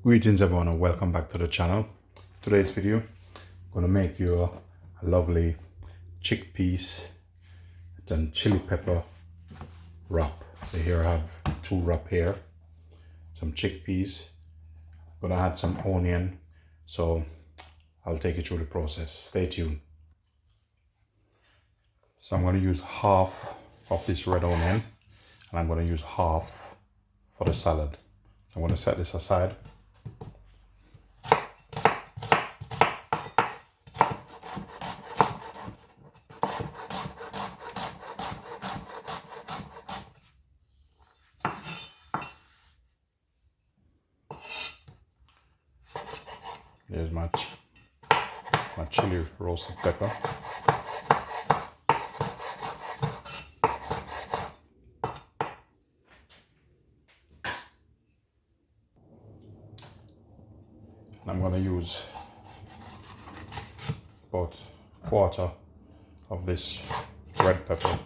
Greetings everyone and welcome back to the channel. Today's video, I'm going to make you a lovely chickpeas and chili pepper wrap. So here I have 2 wrap here, some chickpeas. I'm going to add some onion, so I'll take you through the process. Stay tuned. So I'm going to use half of this red onion and I'm going to use half for the salad. So I'm going to set this aside. There's my chili roasted pepper. And I'm going to use about 1/4 of this red pepper.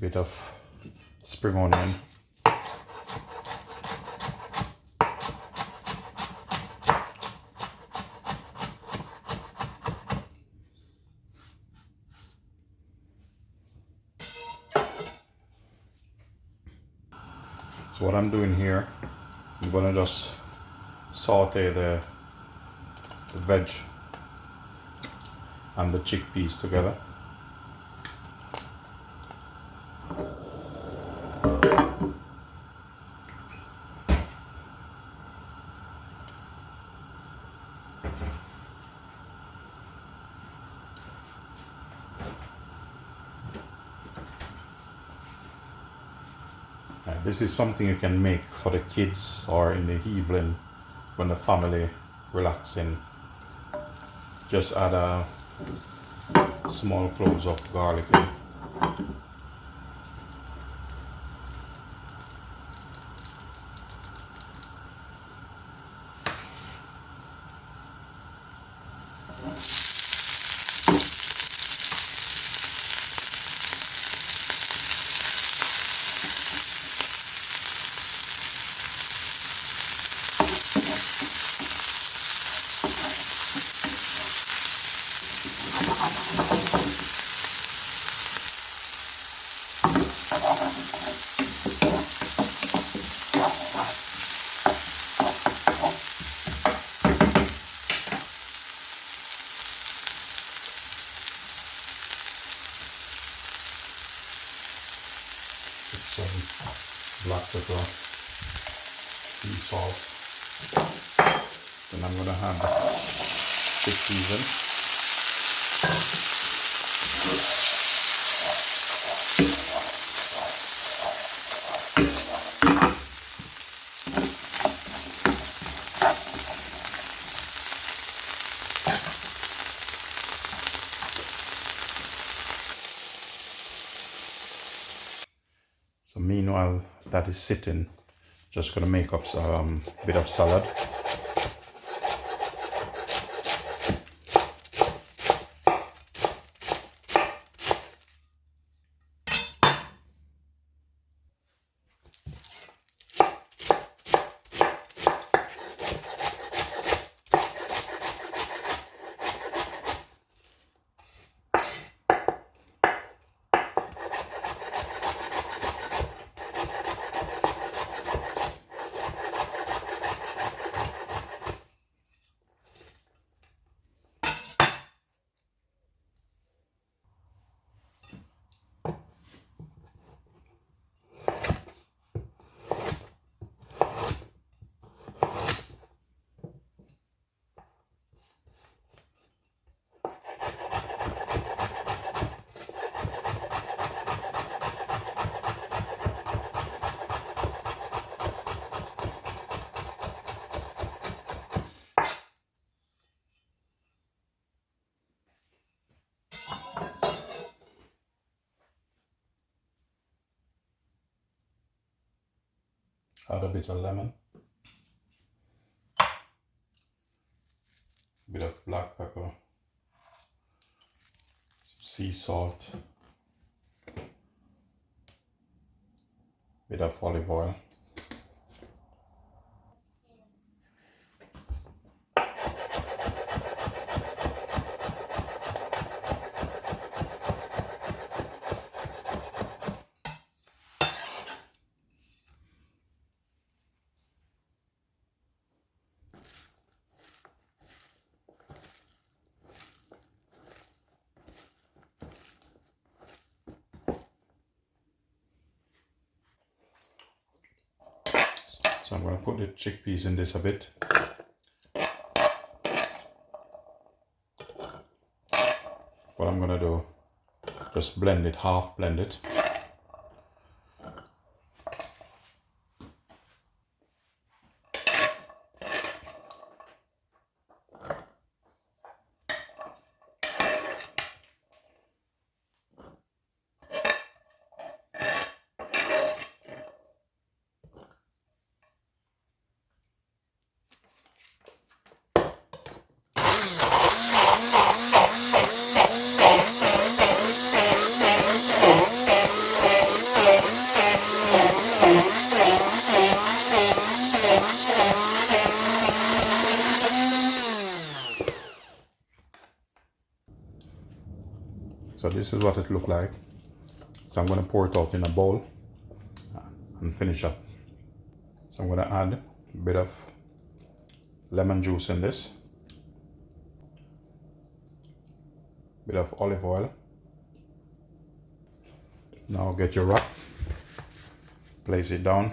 Bit of spring onion. So what I'm doing here, I'm gonna just saute the veg and the chickpeas together. This is something you can make for the kids or in the evening when the family relaxing. Just add a small cloves of garlic in. Some black pepper, sea salt. Then I'm gonna add chickpeas in. So meanwhile that is sitting, just gonna make up some bit of salad. Add a bit of lemon, bit of black pepper, sea salt, bit of olive oil. So I'm going to put the chickpeas in this a bit. What I'm going to do, just blend it, half blend it. So this is what it looked like. So I'm going to pour it out in a bowl and finish up. So I'm going to add a bit of lemon juice in this, bit of olive oil. Now get your wrap, place it down.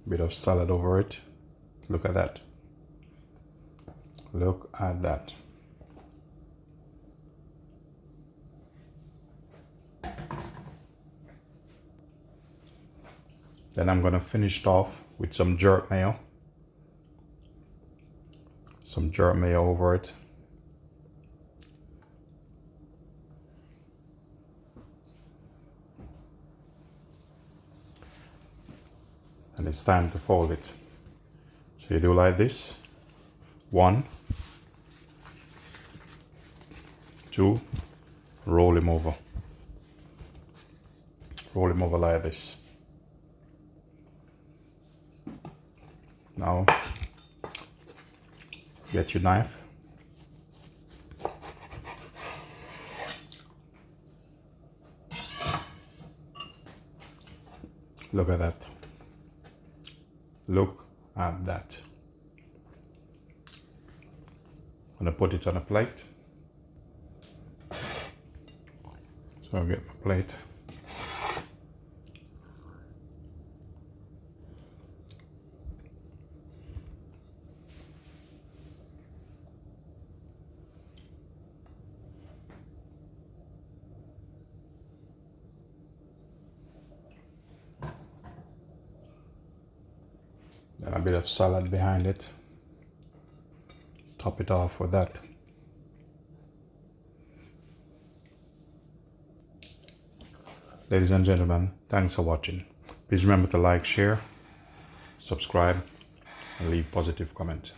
Bit of salad over it. Look at that. Look at that. Then I'm gonna finish it off with some jerk mayo. Some jerk mayo over it. And it's time to fold it. So you do like this. 1, 2, roll him over. Roll him over like this. Now, get your knife. Look at that. Look at that. I'm gonna put it on a plate. So I'll get my plate. Then a bit of salad behind it. Top it off with that. Ladies and gentlemen, thanks for watching. Please remember to like, share, subscribe, and leave positive comment.